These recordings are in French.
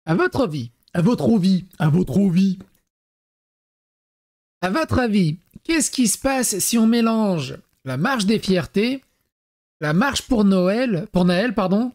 À votre avis, à votre avis, à votre avis, à votre avis, qu'est-ce qui se passe si on mélange la marche des fiertés, la marche pour Noël, pardon,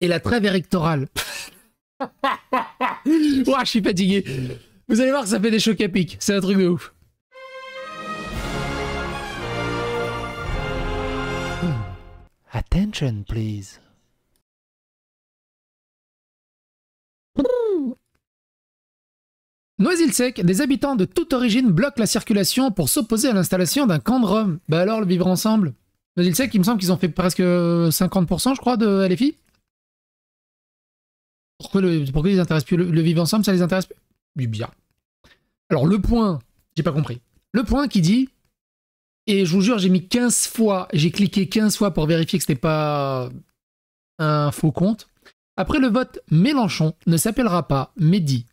et la trêve électorale? Ouah, je suis fatigué. Vous allez voir que ça fait des chocs à pic. C'est un truc de ouf. Attention, please. Noisy-le-Sec, des habitants de toute origine bloquent la circulation pour s'opposer à l'installation d'un camp de Roms. Bah alors, le vivre ensemble. Noisy-le-Sec, il me semble qu'ils ont fait presque 50%, je crois, de LFI. Pourquoi ils les intéressent plus? Le vivre ensemble, ça les intéresse plus? Bien. Alors, le point, j'ai pas compris. Le point qui dit, et je vous jure, j'ai mis 15 fois, j'ai cliqué 15 fois pour vérifier que c'était pas un faux compte. Après le vote, Mélenchon ne s'appellera pas Mehdi.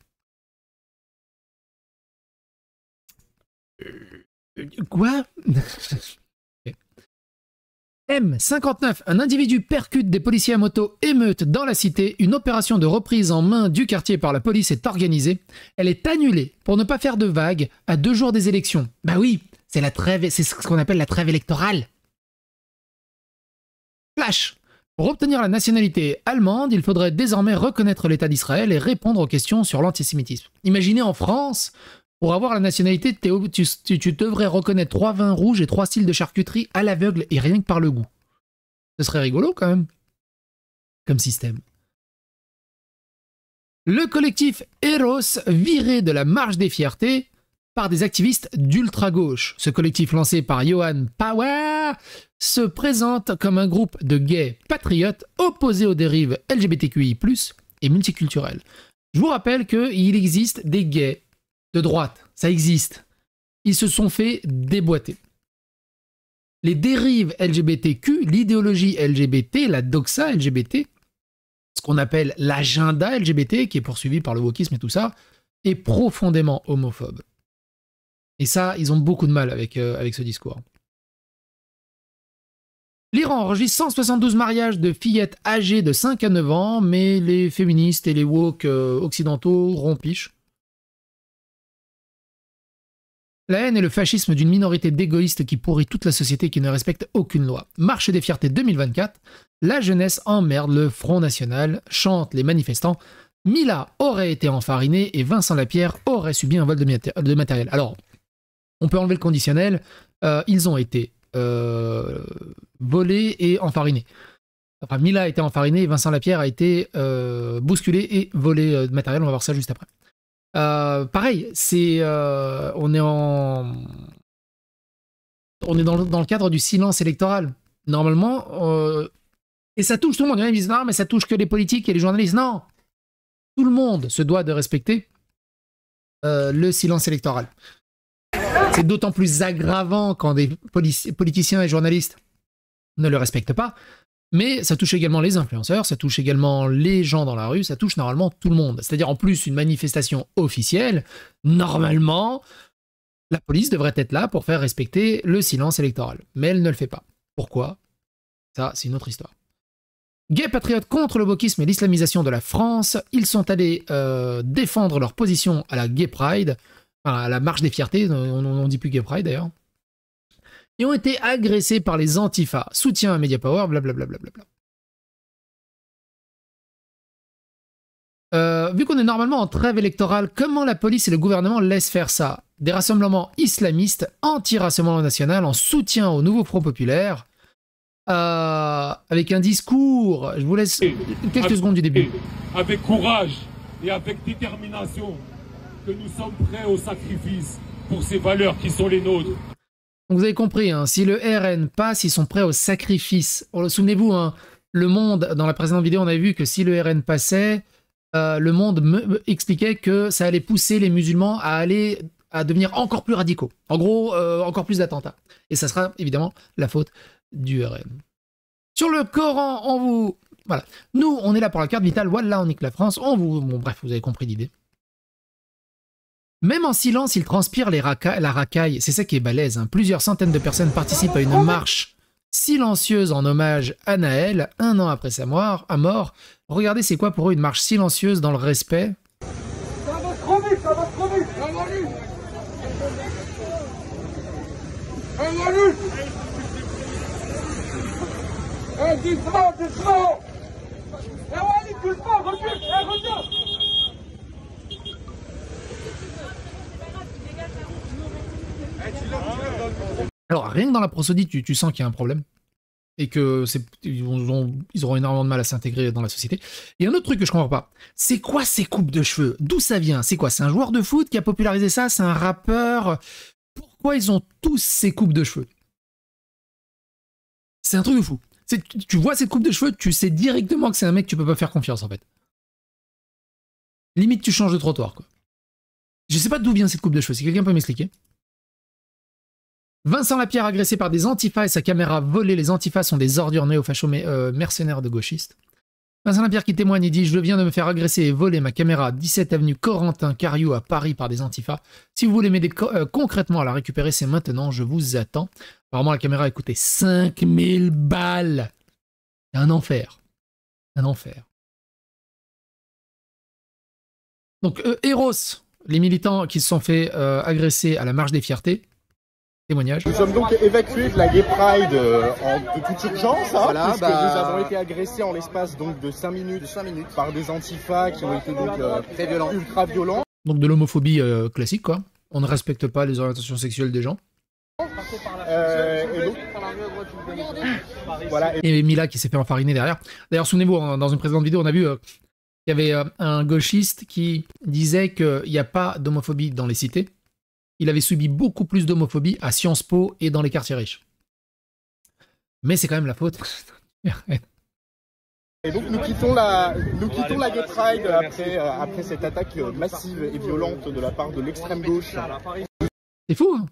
Quoi? M59, un individu percute des policiers à moto, émeute dans la cité. Une opération de reprise en main du quartier par la police est organisée. Elle est annulée pour ne pas faire de vagues à 2 jours des élections. Bah oui, c'est la trêve, c'est ce qu'on appelle la trêve électorale. Flash. Pour obtenir la nationalité allemande, il faudrait désormais reconnaître l'État d'Israël et répondre aux questions sur l'antisémitisme. Imaginez en France, pour avoir la nationalité, tu devrais reconnaître 3 vins rouges et 3 styles de charcuterie à l'aveugle et rien que par le goût. Ce serait rigolo quand même, comme système. Le collectif Eros, viré de la marche des fiertés par des activistes d'ultra-gauche. Ce collectif lancé par Johan Power se présente comme un groupe de gays patriotes opposés aux dérives LGBTQI+, et multiculturelles. Je vous rappelle qu'il existe des gays de droite, ça existe. Ils se sont fait déboîter. Les dérives LGBTQ, l'idéologie LGBT, la doxa LGBT, ce qu'on appelle l'agenda LGBT, qui est poursuivi par le wokisme et tout ça, est profondément homophobe. Et ça, ils ont beaucoup de mal avec ce discours. L'Iran enregistre 172 mariages de fillettes âgées de 5 à 9 ans, mais les féministes et les woke occidentaux rompichent. La haine et le fascisme d'une minorité d'égoïstes qui pourrit toute la société qui ne respecte aucune loi. Marche des fiertés 2024, la jeunesse emmerde le Front National, chantent les manifestants. Mila aurait été enfarinée et Vincent Lapierre aurait subi un vol de matériel. Alors, on peut enlever le conditionnel, ils ont été volés et enfarinés. Enfin, Mila a été enfarinée et Vincent Lapierre a été bousculé et volé de matériel, on va voir ça juste après. Pareil, c'est on est dans le cadre du silence électoral. Normalement, et ça touche tout le monde. Il y en a qui disent non, mais ça touche que les politiques et les journalistes. Non, tout le monde se doit de respecter le silence électoral. C'est d'autant plus aggravant quand des politiciens et journalistes ne le respectent pas. Mais ça touche également les influenceurs, ça touche également les gens dans la rue, ça touche normalement tout le monde. C'est-à-dire en plus une manifestation officielle, normalement, la police devrait être là pour faire respecter le silence électoral. Mais elle ne le fait pas. Pourquoi? Ça, c'est une autre histoire. Gays patriotes contre le wokisme et l'islamisation de la France, ils sont allés défendre leur position à la Gay Pride, enfin, à la marche des fiertés, on dit plus Gay Pride d'ailleurs, et ont été agressés par les Antifa. Soutien à Mediapower, blablabla. Vu qu'on est normalement en trêve électorale, comment la police et le gouvernement laissent faire ça? Des rassemblements islamistes, anti-rassemblement national, en soutien au nouveau Front populaire, avec un discours, je vous laisse quelques secondes du début. Avec courage et avec détermination, que nous sommes prêts au sacrifice pour ces valeurs qui sont les nôtres. Vous avez compris, hein, si le RN passe, ils sont prêts au sacrifice. Souvenez-vous, hein, le Monde, dans la précédente vidéo, on avait vu que si le RN passait, le Monde me expliquait que ça allait pousser les musulmans à devenir encore plus radicaux. En gros, encore plus d'attentats. Et ça sera évidemment la faute du RN. Sur le Coran, voilà. Nous, on est là pour la carte vitale. Wallah, on nique la France. Bon, bref, vous avez compris l'idée. Même en silence, il transpire la racaille. C'est ça qui est balèze. Hein. Plusieurs centaines de personnes participent à une marche silencieuse en hommage à Naël. 1 an après sa mort, Regardez, c'est quoi pour eux une marche silencieuse dans le respect. Ça va trop vite, ça va trop vite, ça va vite. Ça va vite. Doucement, doucement. Allez, doucement, recule, recule. Alors, rien que dans la prosodie, tu sens qu'il y a un problème. Et que ils auront énormément de mal à s'intégrer dans la société. Il y a un autre truc que je comprends pas. C'est quoi ces coupes de cheveux? D'où ça vient? C'est quoi? C'est un joueur de foot qui a popularisé ça? C'est un rappeur? Pourquoi ils ont tous ces coupes de cheveux? C'est un truc de fou. Tu vois cette coupe de cheveux, tu sais directement que c'est un mec que tu peux pas faire confiance, en fait. Limite, tu changes de trottoir, quoi. Je sais pas d'où vient cette coupe de cheveux. Si quelqu'un peut m'expliquer. Vincent Lapierre agressé par des antifas et sa caméra volée. Les antifas sont des ordures néo-fachos mercenaires de gauchistes. Vincent Lapierre qui témoigne et dit « Je viens de me faire agresser et voler ma caméra 17 avenue Corentin Cariou à Paris par des antifas. Si vous voulez m'aider concrètement à la récupérer, c'est maintenant, je vous attends. » Apparemment, la caméra a coûté 5000 balles. C'est un enfer. Un enfer. Donc, Eros, les militants qui se sont fait agresser à la marche des fiertés. Témoignage. Nous sommes donc évacués de la Gay Pride de toute urgence, hein, voilà, puisque nous avons été agressés en l'espace de 5 minutes par des antifas qui ont été donc très violents, ultra violents. Donc de l'homophobie classique, quoi. On ne respecte pas les orientations sexuelles des gens. Et donc, voilà. Et Mila qui s'est fait enfariner derrière. D'ailleurs, souvenez-vous, dans une précédente vidéo, on a vu qu'il y avait un gauchiste qui disait qu'il n'y a pas d'homophobie dans les cités. Il avait subi beaucoup plus d'homophobie à Sciences Po et dans les quartiers riches. Mais c'est quand même la faute. Et donc nous quittons la Gay Pride après cette attaque massive et violente de la part de l'extrême gauche. C'est fou, hein?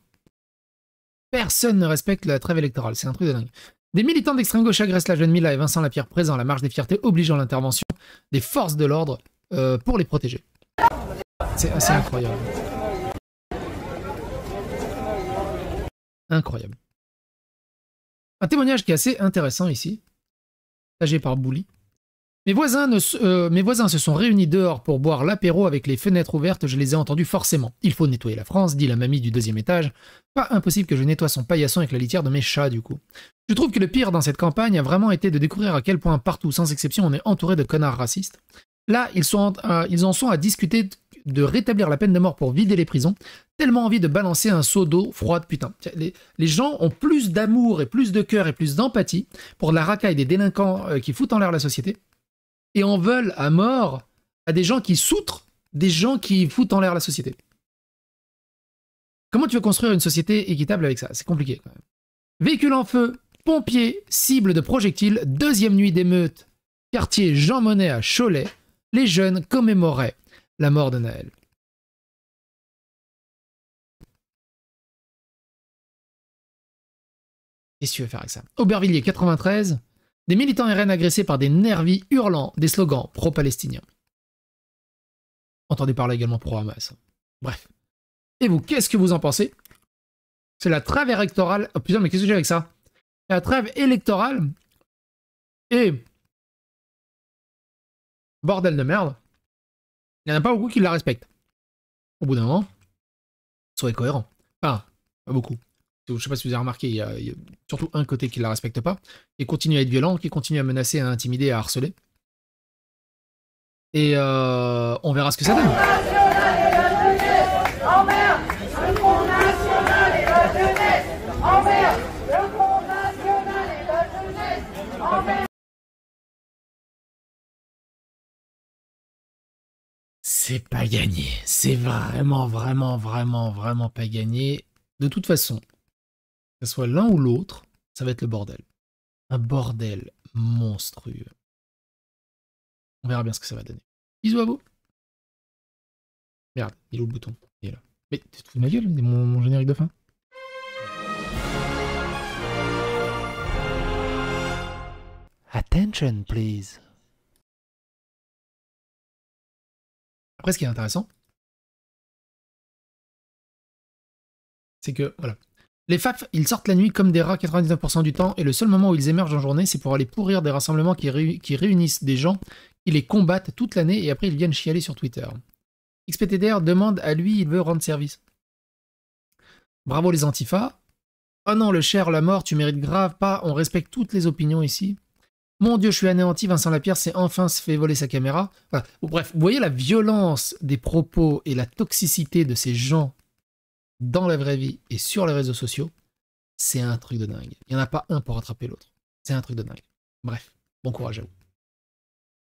Personne ne respecte la trêve électorale, c'est un truc de dingue. Des militants d'extrême gauche agressent la jeune Mila et Vincent Lapierre présents à la marche des fiertés, obligeant l'intervention des forces de l'ordre pour les protéger. C'est assez incroyable. Incroyable. Un témoignage qui est assez intéressant ici, partagé par Bouli. Mes voisins se sont réunis dehors pour boire l'apéro avec les fenêtres ouvertes, je les ai entendus forcément. Il faut nettoyer la France, dit la mamie du 2e étage. Pas impossible que je nettoie son paillasson avec la litière de mes chats, du coup. Je trouve que le pire dans cette campagne a vraiment été de découvrir à quel point partout, sans exception, on est entouré de connards racistes. Là, ils en sont à discuter de rétablir la peine de mort pour vider les prisons. Tellement envie de balancer un seau d'eau froide, putain. Les gens ont plus d'amour et plus de cœur et plus d'empathie pour la racaille des délinquants qui foutent en l'air la société et en veulent à mort à des gens qui s'outrent des gens qui foutent en l'air la société. Comment tu veux construire une société équitable avec ça? C'est compliqué quand même. Véhicule en feu, pompiers, cible de projectiles, 2e nuit d'émeute, quartier Jean Monnet à Cholet, les jeunes commémoraient la mort de Naël. Qu'est-ce que tu veux faire avec ça? Aubervilliers 93, des militants RN agressés par des nervis hurlant des slogans pro-palestiniens. Entendez par là également pro-Hamas. Bref. Et vous, qu'est-ce que vous en pensez? C'est la trêve électorale. Oh putain, mais qu'est-ce que j'ai avec ça? La trêve électorale et bordel de merde. Il n'y en a pas beaucoup qui la respectent. Au bout d'un moment, soyez cohérents. Enfin, pas beaucoup. Je ne sais pas si vous avez remarqué, il y a surtout un côté qui ne la respecte pas, qui continue à être violent, qui continue à menacer, à intimider, à harceler. Et on verra ce que ça donne. C'est pas gagné. C'est vraiment pas gagné. De toute façon, que ce soit l'un ou l'autre, ça va être le bordel. Un bordel monstrueux. On verra bien ce que ça va donner. Bisous à vous. Merde, il est où le bouton? Il est là. Mais tu te fous de ma gueule, mon générique de fin? Attention, please. Après, ce qui est intéressant, c'est que, voilà, les FAF, ils sortent la nuit comme des rats 99% du temps, et le seul moment où ils émergent en journée, c'est pour aller pourrir des rassemblements qui réunissent des gens ils les combattent toute l'année et après ils viennent chialer sur Twitter. XPTDR demande à lui, il veut rendre service. Bravo les antifas. Oh non, le cher, la mort, tu mérites grave pas, on respecte toutes les opinions ici. Mon Dieu, je suis anéanti, Vincent Lapierre s'est enfin se fait voler sa caméra. Voilà. Bref, vous voyez la violence des propos et la toxicité de ces gens dans la vraie vie et sur les réseaux sociaux, c'est un truc de dingue. Il n'y en a pas un pour rattraper l'autre. C'est un truc de dingue. Bref, bon courage à vous.